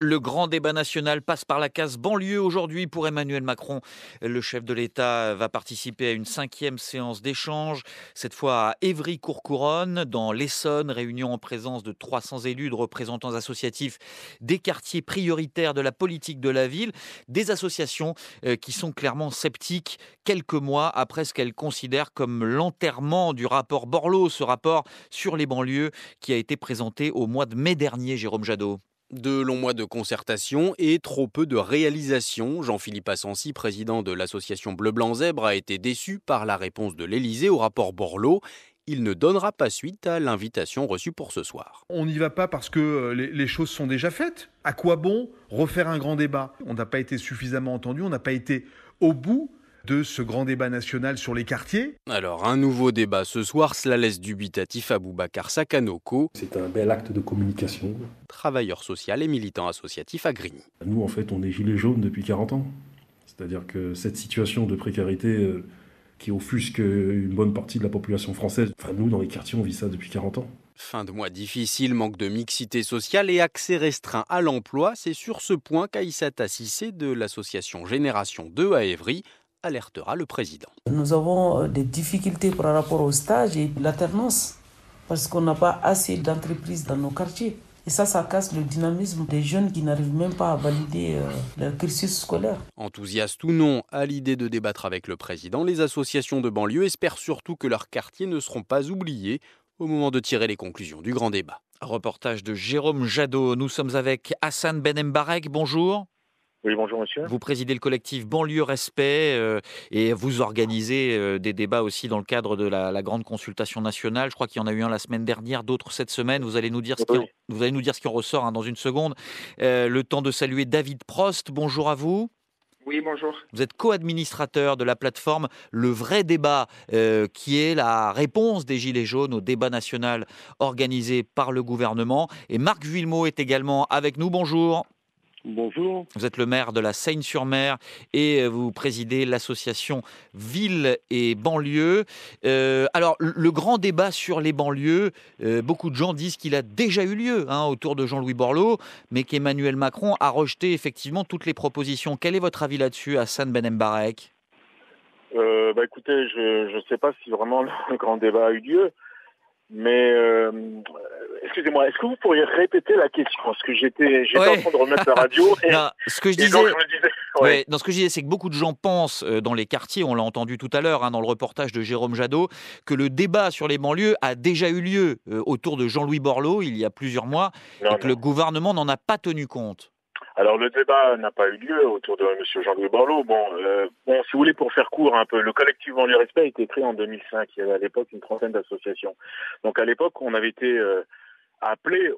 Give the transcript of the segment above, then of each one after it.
Le grand débat national passe par la case banlieue aujourd'hui pour Emmanuel Macron. Le chef de l'État va participer à une 5e séance d'échange, cette fois à Évry-Courcouronnes, dans l'Essonne, réunion en présence de 300 élus, de représentants associatifs des quartiers prioritaires de la politique de la ville, des associations qui sont clairement sceptiques quelques mois après ce qu'elles considèrent comme l'enterrement du rapport Borloo, ce rapport sur les banlieues qui a été présenté au mois de mai dernier, Jérôme Jadot. De longs mois de concertation et trop peu de réalisation. Jean-Philippe Assensi, président de l'association Bleu-Blanc-Zèbre, a été déçu par la réponse de l'Élysée au rapport Borloo. Il ne donnera pas suite à l'invitation reçue pour ce soir. On n'y va pas parce que les choses sont déjà faites. À quoi bon refaire un grand débat? On n'a pas été suffisamment entendu, on n'a pas été au bout de ce grand débat national sur les quartiers. Alors, un nouveau débat ce soir, cela laisse dubitatif Aboubacar Sakanoko, C'est un bel acte de communication. travailleur social et militant associatif à Grigny. Nous, en fait, on est gilets jaunes depuis 40 ans. C'est-à-dire que cette situation de précarité qui offusque une bonne partie de la population française, nous, dans les quartiers, on vit ça depuis 40 ans. Fin de mois difficile, manque de mixité sociale et accès restreint à l'emploi. C'est sur ce point qu'Aïssata Cissé de l'association Génération 2 à Évry alertera le président. Nous avons des difficultés par rapport au stage et l'alternance parce qu'on n'a pas assez d'entreprises dans nos quartiers. Et ça casse le dynamisme des jeunes qui n'arrivent même pas à valider leur cursus scolaire. Enthousiastes ou non à l'idée de débattre avec le président, les associations de banlieue espèrent surtout que leurs quartiers ne seront pas oubliés au moment de tirer les conclusions du grand débat. Reportage de Jérôme Jadot. Nous sommes avec Hassan Ben Mbarek. Bonjour. Oui, bonjour monsieur. Vous présidez le collectif Banlieue Respect et vous organisez des débats aussi dans le cadre de la grande consultation nationale. Je crois qu'il y en a eu un la semaine dernière, d'autres cette semaine. Vous allez nous dire ce qui, vous allez nous dire ce qui en ressort dans une seconde. Le temps de saluer David Prost. Bonjour à vous. Oui, bonjour. Vous êtes co-administrateur de la plateforme Le Vrai Débat, qui est la réponse des Gilets jaunes au débat national organisé par le gouvernement. Et Marc Vuillemot est également avec nous. Bonjour. Bonjour. Vous êtes le maire de la Seyne-sur-Mer et vous présidez l'association Ville et Banlieue. Alors, le grand débat sur les banlieues, beaucoup de gens disent qu'il a déjà eu lieu autour de Jean-Louis Borloo, mais qu'Emmanuel Macron a rejeté effectivement toutes les propositions. Quel est votre avis là-dessus, Hassan Ben Mbarek ? Écoutez, je ne sais pas si vraiment le grand débat a eu lieu, mais excusez-moi, est-ce que vous pourriez répéter la question? Parce que j'étais en train de remettre la radio et, non, ce que je et disais, donc je me disais... Ouais. dans ce que je disais, c'est que beaucoup de gens pensent dans les quartiers, on l'a entendu tout à l'heure dans le reportage de Jérôme Jadot, que le débat sur les banlieues a déjà eu lieu autour de Jean-Louis Borloo il y a plusieurs mois et que le gouvernement n'en a pas tenu compte. Alors le débat n'a pas eu lieu autour de M. Jean-Louis Borloo. Bon, si vous voulez, pour faire court un peu, le collectif Banlieue Respect a été créé en 2005. Il y avait à l'époque une trentaine d'associations. Donc à l'époque, on avait été appelé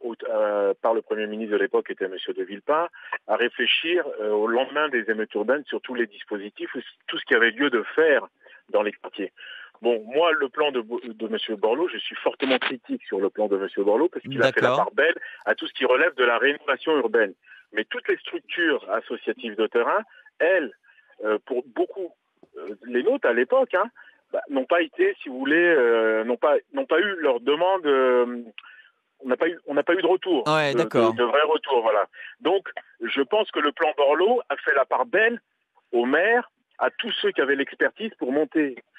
par le Premier ministre de l'époque, qui était M. de Villepin, à réfléchir au lendemain des émeutes urbaines sur tous les dispositifs, tout ce qu'il y avait lieu de faire dans les quartiers. Bon, moi, le plan de M. Borloo, je suis fortement critique sur le plan de M. Borloo parce qu'il a fait la part belle à tout ce qui relève de la rénovation urbaine. Mais toutes les structures associatives de terrain, elles, pour beaucoup, les nôtres à l'époque, n'ont pas été, si vous voulez, n'ont pas eu leur demande. On n'a pas eu de retour, de vrai retour, voilà. Donc, je pense que le plan Borloo a fait la part belle aux maires, à tous ceux qui avaient l'expertise pour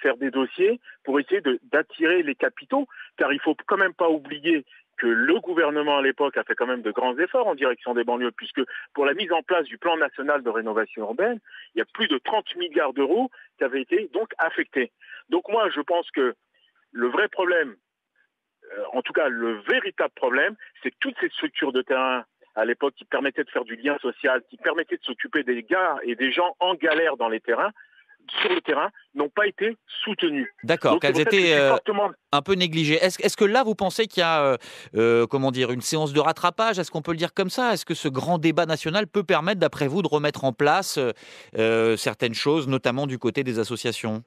faire des dossiers, pour essayer d'attirer les capitaux, car il faut quand même pas oublier que le gouvernement à l'époque a fait quand même de grands efforts en direction des banlieues, puisque pour la mise en place du plan national de rénovation urbaine, il y a plus de 30 milliards d'euros qui avaient été donc affectés. Donc moi, je pense que le vrai problème, en tout cas le véritable problème, c'est que toutes ces structures de terrain à l'époque qui permettaient de faire du lien social, qui permettaient de s'occuper des gars et des gens en galère sur le terrain, n'ont pas été soutenues. D'accord, qu'elles étaient un peu négligées. Est-ce que là, vous pensez qu'il y a une séance de rattrapage? Est-ce qu'on peut le dire comme ça? Est-ce que ce grand débat national peut permettre, d'après vous, de remettre en place certaines choses, notamment du côté des associations?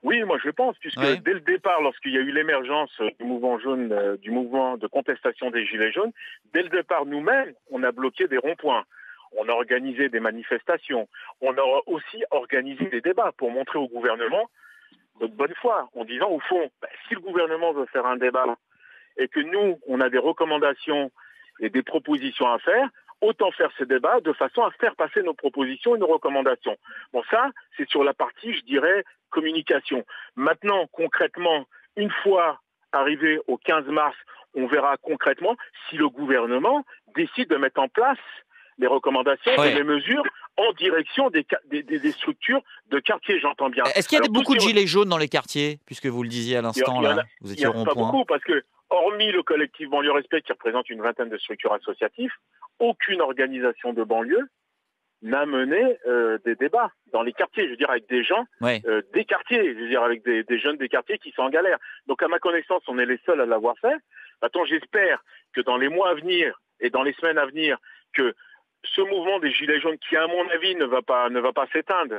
Oui, moi je pense, puisque dès le départ, lorsqu'il y a eu l'émergence du mouvement jaune, du mouvement de contestation des Gilets jaunes, dès le départ, nous-mêmes, on a bloqué des ronds-points. On a organisé des manifestations. On a aussi organisé des débats pour montrer au gouvernement notre bonne foi, en disant au fond, si le gouvernement veut faire un débat et que nous, on a des recommandations et des propositions à faire, autant faire ce débat de façon à faire passer nos propositions et nos recommandations. Bon, ça, c'est sur la partie, je dirais, communication. Maintenant, concrètement, une fois arrivé au 15 mars, on verra concrètement si le gouvernement décide de mettre en place les recommandations et les mesures en direction des structures de quartier, j'entends bien. Est-ce qu'il y a beaucoup de gilets jaunes dans les quartiers, puisque vous le disiez à l'instant, là, vous étiez au rond-point? Il n'y en a pas beaucoup, parce que, hormis le collectif Banlieue Respect, qui représente une vingtaine de structures associatives, aucune organisation de banlieue n'a mené des débats dans les quartiers, je veux dire, avec des gens des quartiers, je veux dire, avec des jeunes des quartiers qui sont en galère. Donc, à ma connaissance, on est les seuls à l'avoir fait. Maintenant, j'espère que dans les mois à venir et dans les semaines à venir, que ce mouvement des Gilets jaunes, qui à mon avis ne va pas s'éteindre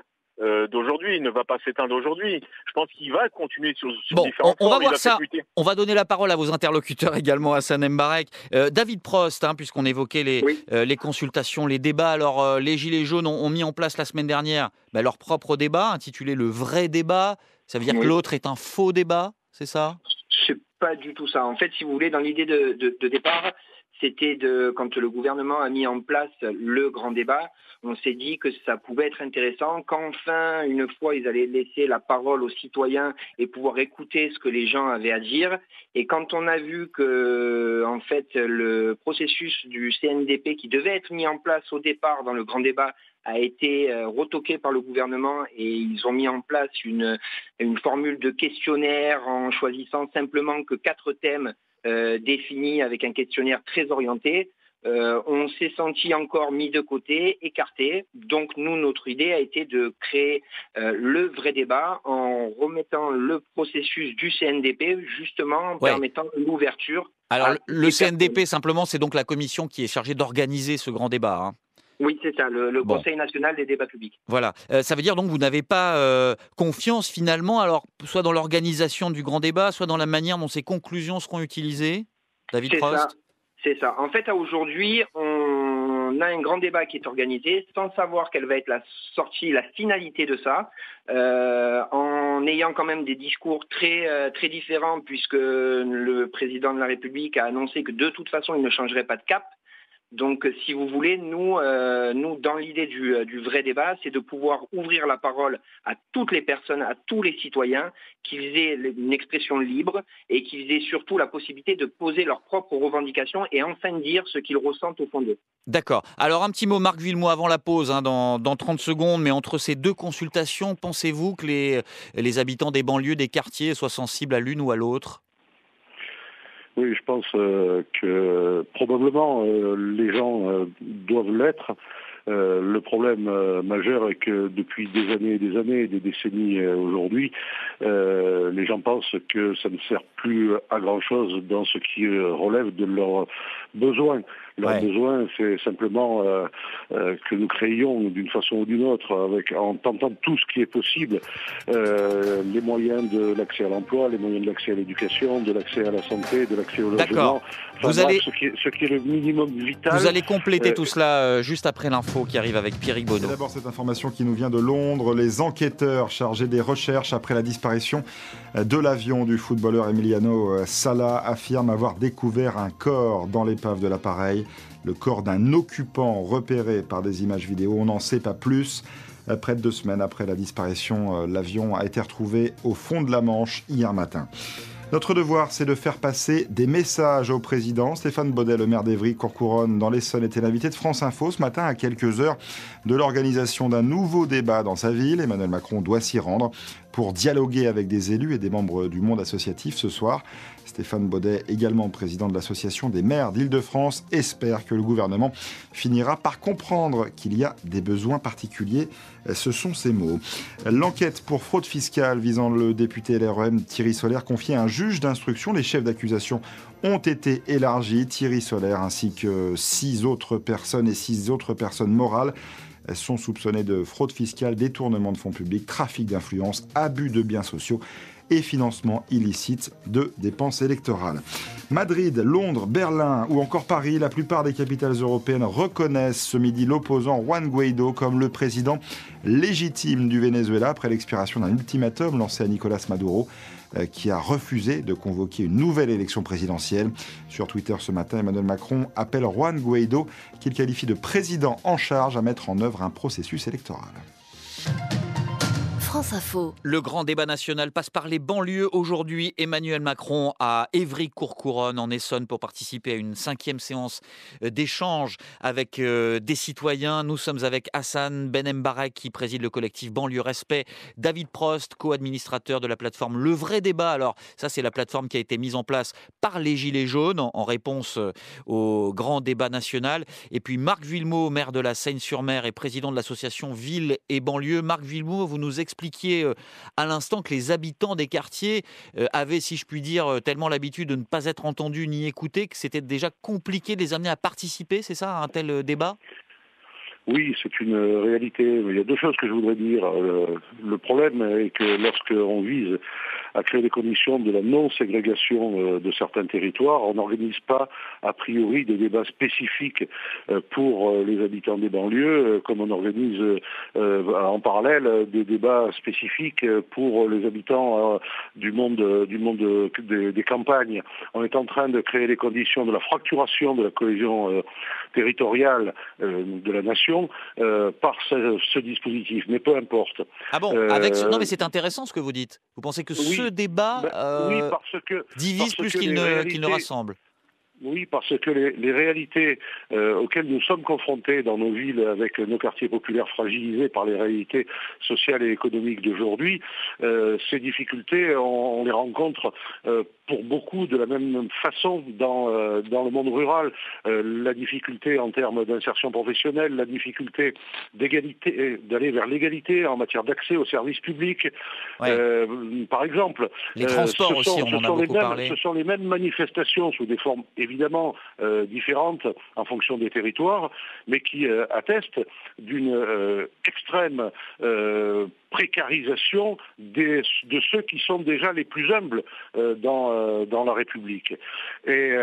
aujourd'hui, je pense qu'il va continuer sur différentes on va formes. voir ça. On va donner la parole à vos interlocuteurs également, Hassan Mbarek. David Prost, puisqu'on évoquait les consultations, les débats. Alors, les Gilets jaunes ont mis en place la semaine dernière leur propre débat, intitulé Le vrai débat. Ça veut dire que l'autre est un faux débat, c'est ça? C'est pas du tout ça. En fait, si vous voulez, dans l'idée de départ, c'était quand le gouvernement a mis en place le grand débat, on s'est dit que ça pouvait être intéressant qu'enfin, une fois, ils allaient laisser la parole aux citoyens et pouvoir écouter ce que les gens avaient à dire. Et quand on a vu que, en fait, le processus du CNDP qui devait être mis en place au départ dans le grand débat a été retoqué par le gouvernement et ils ont mis en place une formule de questionnaire en choisissant simplement que 4 thèmes définis avec un questionnaire très orienté. On s'est senti encore mis de côté, écarté. Donc nous, notre idée a été de créer le vrai débat en remettant le processus du CNDP, justement en permettant l'ouverture. Alors le CNDP, simplement, c'est donc la commission qui est chargée d'organiser ce grand débat. Oui, c'est ça, le Conseil national des débats publics. Voilà. Ça veut dire donc que vous n'avez pas confiance finalement, alors soit dans l'organisation du grand débat, soit dans la manière dont ces conclusions seront utilisées, David Prost? C'est ça. En fait, aujourd'hui, on a un grand débat qui est organisé sans savoir quelle va être la sortie, la finalité de ça, en ayant quand même des discours très, très différents puisque le président de la République a annoncé que de toute façon, il ne changerait pas de cap. Donc, si vous voulez, nous dans l'idée du vrai débat, c'est de pouvoir ouvrir la parole à toutes les personnes, à tous les citoyens, qu'ils aient une expression libre et qu'ils aient surtout la possibilité de poser leurs propres revendications et enfin dire ce qu'ils ressentent au fond d'eux. D'accord. Alors, un petit mot, Marc Villemot, avant la pause, dans 30 secondes, mais entre ces deux consultations, pensez-vous que les habitants des banlieues, des quartiers soient sensibles à l'une ou à l'autre ? Oui, je pense que probablement les gens doivent l'être. Le problème majeur est que depuis des années et des décennies aujourd'hui, les gens pensent que ça ne sert plus à grand-chose dans ce qui relève de leurs besoins. Leur besoin, c'est simplement que nous créions d'une façon ou d'une autre, en tentant tout ce qui est possible, les moyens de l'accès à l'emploi, les moyens de l'accès à l'éducation, de l'accès à la santé, de l'accès au logement. Ce qui est le minimum vital. Vous allez compléter tout cela juste après l'info qui arrive avec Pierrick Bonneau. D'abord, cette information qui nous vient de Londres. Les enquêteurs chargés des recherches après la disparition de l'avion du footballeur Emiliano Sala affirment avoir découvert un corps dans l'épave de l'appareil. Le corps d'un occupant repéré par des images vidéo. On n'en sait pas plus. Près de 2 semaines après la disparition, l'avion a été retrouvé au fond de la Manche hier matin. Notre devoir, c'est de faire passer des messages au président. Stéphane Baudet, le maire d'Évry-Courcouronnes, dans l'Essonne, était l'invité de France Info ce matin à quelques heures de l'organisation d'un nouveau débat dans sa ville. Emmanuel Macron doit s'y rendre pour dialoguer avec des élus et des membres du monde associatif ce soir. Stéphane Baudet, également président de l'Association des maires d'Île-de-France, espère que le gouvernement finira par comprendre qu'il y a des besoins particuliers. Ce sont ses mots. L'enquête pour fraude fiscale visant le député LREM Thierry Solère confiée à un juge d'instruction. Les chefs d'accusation ont été élargis. Thierry Solère ainsi que 6 autres personnes et 6 autres personnes morales sont soupçonnées de fraude fiscale, détournement de fonds publics, trafic d'influence, abus de biens sociaux et financement illicite de dépenses électorales. Madrid, Londres, Berlin ou encore Paris, la plupart des capitales européennes reconnaissent ce midi l'opposant Juan Guaidó comme le président légitime du Venezuela après l'expiration d'un ultimatum lancé à Nicolás Maduro. qui a refusé de convoquer une nouvelle élection présidentielle. Sur Twitter ce matin, Emmanuel Macron appelle Juan Guaidó, qu'il qualifie de président en charge, à mettre en œuvre un processus électoral. France Info. Le grand débat national passe par les banlieues. Aujourd'hui, Emmanuel Macron à Évry-Courcouronnes en Essonne pour participer à une 5e séance d'échange avec des citoyens. Nous sommes avec Hassan Ben Mbarek qui préside le collectif Banlieue Respect, David Prost, co-administrateur de la plateforme Le Vrai Débat. Alors ça, c'est la plateforme qui a été mise en place par les Gilets jaunes en réponse au grand débat national. Et puis Marc Villemot, maire de la Seine-sur-Mer et président de l'association Ville et Banlieue. Marc Villemot, vous nous expliquez à l'instant que les habitants des quartiers avaient, si je puis dire, tellement l'habitude de ne pas être entendus ni écoutés que c'était déjà compliqué de les amener à participer, c'est ça, à un tel débat ? Oui, c'est une réalité. Il y a deux choses que je voudrais dire. Le problème est que lorsqu'on vise à créer les conditions de la non-ségrégation de certains territoires, on n'organise pas a priori des débats spécifiques pour les habitants des banlieues, comme on organise en parallèle des débats spécifiques pour les habitants du monde des campagnes. On est en train de créer les conditions de la fracturation de la cohésion territoriale de la nation par ce dispositif, mais peu importe. Ah bon, non mais c'est intéressant ce que vous dites. Vous pensez que ce débat divise plus qu'il ne rassemble? Oui, parce que les réalités auxquelles nous sommes confrontés dans nos villes, avec nos quartiers populaires fragilisés par les réalités sociales et économiques d'aujourd'hui, ces difficultés, on les rencontre pour beaucoup de la même façon dans le monde rural. La difficulté en termes d'insertion professionnelle, la difficulté d'égalité, d'aller vers l'égalité en matière d'accès aux services publics, par exemple. Les transports aussi, on en a beaucoup parlé. Ce sont les mêmes manifestations sous des formes évidemment différentes en fonction des territoires, mais qui attestent d'une extrême précarisation de ceux qui sont déjà les plus humbles dans la République. Et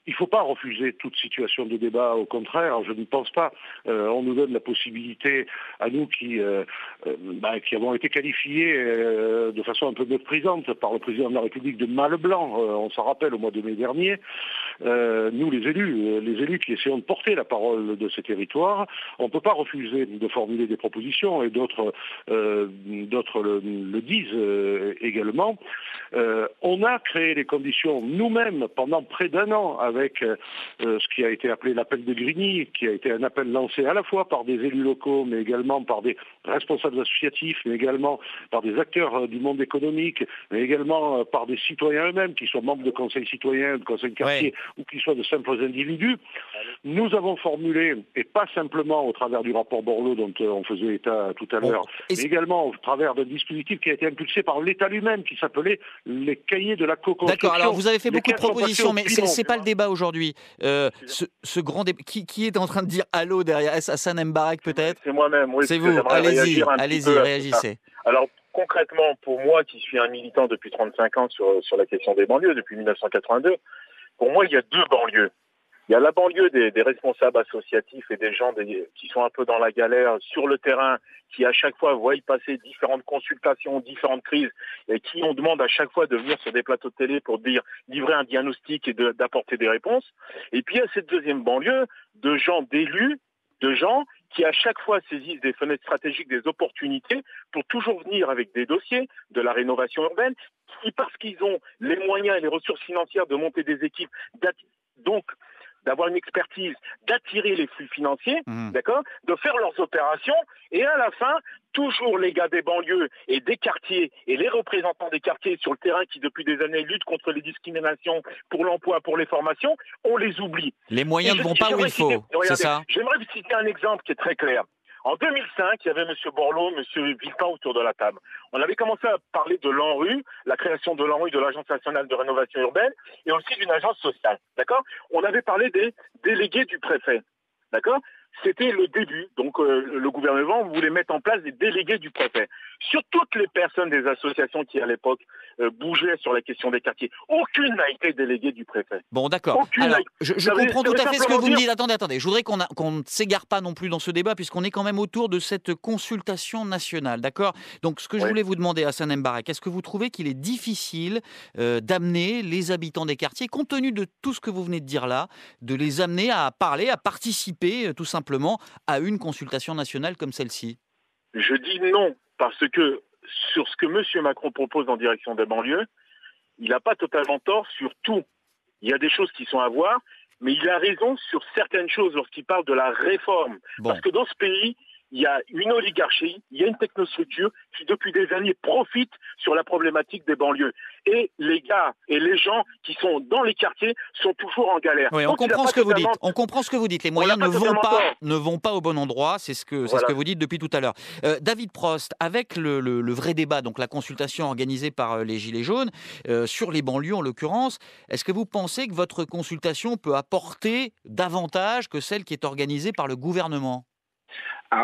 il ne faut pas refuser toute situation de débat, au contraire, je ne pense pas. On nous donne la possibilité, à nous qui avons été qualifiés de façon un peu méprisante par le président de la République de mâle blanc, on s'en rappelle au mois de mai dernier, nous les élus qui essayons de porter la parole de ces territoires, on ne peut pas refuser de formuler des propositions, et d'autres le disent également. On a créé les conditions nous-mêmes pendant près d'un an avec ce qui a été appelé l'appel de Grigny, qui a été un appel lancé à la fois par des élus locaux, mais également par des responsables associatifs, mais également par des acteurs du monde économique, mais également par des citoyens eux-mêmes, qui soient membres de conseils citoyens, de conseils de quartier, ou qui soient de simples individus. Nous avons formulé, et pas simplement au travers du rapport Borloo dont on faisait état tout à l'heure, mais également au travers d'un dispositif qui a été impulsé par l'État lui-même, qui s'appelait les cahiers de la co-construction. D'accord, alors vous avez fait beaucoup de propositions, mais c'est pas le débat aujourd'hui. Ce grand débat, qui est en train de dire allô derrière? Est-ce Hassan Mbarek peut-être? C'est moi-même, oui. C'est vous, allez-y, réagissez. Alors concrètement, pour moi qui suis un militant depuis 35 ans sur la question des banlieues, depuis 1982, pour moi il y a deux banlieues. Il y a la banlieue des responsables associatifs et des gens qui sont un peu dans la galère sur le terrain, qui à chaque fois voient y passer différentes consultations, différentes crises, et qui on demande à chaque fois de venir sur des plateaux de télé pour livrer un diagnostic et d'apporter des réponses. Et puis il y a cette deuxième banlieue de gens, d'élus, de gens qui à chaque fois saisissent des fenêtres stratégiques, des opportunités pour toujours venir avec des dossiers de la rénovation urbaine, qui parce qu'ils ont les moyens et les ressources financières de monter des équipes, donc d'avoir une expertise, d'attirer les flux financiers, d'accord, de faire leurs opérations, et à la fin, toujours les gars des banlieues et des quartiers et les représentants des quartiers sur le terrain qui depuis des années luttent contre les discriminations, pour l'emploi, pour les formations, on les oublie. Les moyens ne vont pas où il faut, c'est ça? J'aimerais vous citer un exemple qui est très clair. En 2005, il y avait M. Borloo, M. Villepin autour de la table. On avait commencé à parler de l'ANRU, la création de l'ANRU, de l'Agence nationale de rénovation urbaine, et aussi d'une agence sociale. D'accord ? On avait parlé des délégués du préfet. D'accord ? c'était le début. Donc le gouvernement voulait mettre en place des délégués du préfet. Sur toutes les personnes des associations qui à l'époque bougeaient sur la question des quartiers, aucune n'a été déléguée du préfet. Bon, d'accord. Alors, je comprends tout à fait ce que vous me dites. Attendez. Je voudrais qu'on ne s'égare pas non plus dans ce débat, puisqu'on est quand même autour de cette consultation nationale, d'accord? Donc, ce que je voulais vous demander, Hassan Mbarek, est-ce que vous trouvez qu'il est difficile d'amener les habitants des quartiers, compte tenu de tout ce que vous venez de dire là, de les amener à parler, à participer, tout simplement, à une consultation nationale comme celle-ci? Je dis non, parce que sur ce que M. Macron propose en direction des banlieues, il n'a pas totalement tort sur tout. Il y a des choses qui sont à voir, mais il a raison sur certaines choses lorsqu'il parle de la réforme. Bon. Parce que dans ce pays, il y a une oligarchie, il y a une technostructure qui depuis des années profite sur la problématique des banlieues. Et les gars et les gens qui sont dans les quartiers sont toujours en galère. Oui, on comprend ce que vous dites. On comprend ce que vous dites. Les moyens ne vont pas au bon endroit. C'est ce que vous dites depuis tout à l'heure. David Prost, avec le vrai débat, donc la consultation organisée par les Gilets jaunes, sur les banlieues en l'occurrence, est-ce que vous pensez que votre consultation peut apporter davantage que celle qui est organisée par le gouvernement ?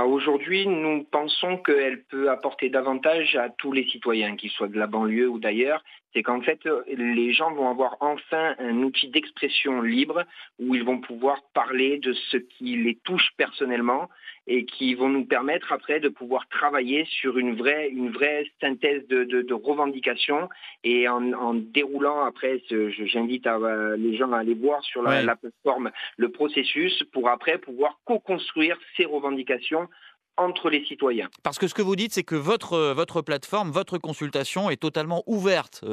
Aujourd'hui, nous pensons qu'elle peut apporter davantage à tous les citoyens, qu'ils soient de la banlieue ou d'ailleurs. C'est qu'en fait, les gens vont avoir enfin un outil d'expression libre où ils vont pouvoir parler de ce qui les touche personnellement et qui vont nous permettre après de pouvoir travailler sur une vraie synthèse de revendications et en déroulant après, j'invite les gens à aller voir sur la plateforme le processus pour après pouvoir co-construire ces revendications entre les citoyens. Parce que ce que vous dites, c'est que votre plateforme, votre consultation est totalement ouverte,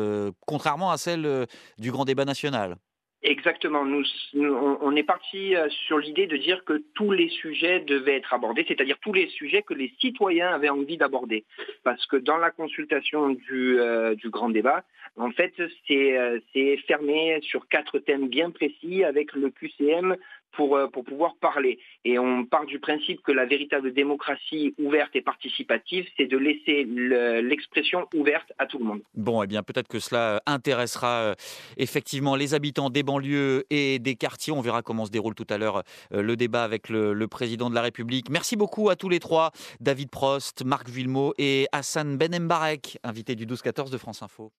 contrairement à celle du grand débat national. Exactement. On est parti sur l'idée de dire que tous les sujets devaient être abordés, c'est-à-dire tous les sujets que les citoyens avaient envie d'aborder. Parce que dans la consultation du grand débat, en fait, c'est fermé sur 4 thèmes bien précis avec le QCM pour pouvoir parler. Et on part du principe que la véritable démocratie ouverte et participative, c'est de laisser l'expression ouverte à tout le monde. Bon, eh bien, peut-être que cela intéressera effectivement les habitants des banlieues et des quartiers. On verra comment se déroule tout à l'heure le débat avec le président de la République. Merci beaucoup à tous les trois, David Prost, Marc Villemot et Hassan Ben Mbarek, invité du 12-14 de France Info.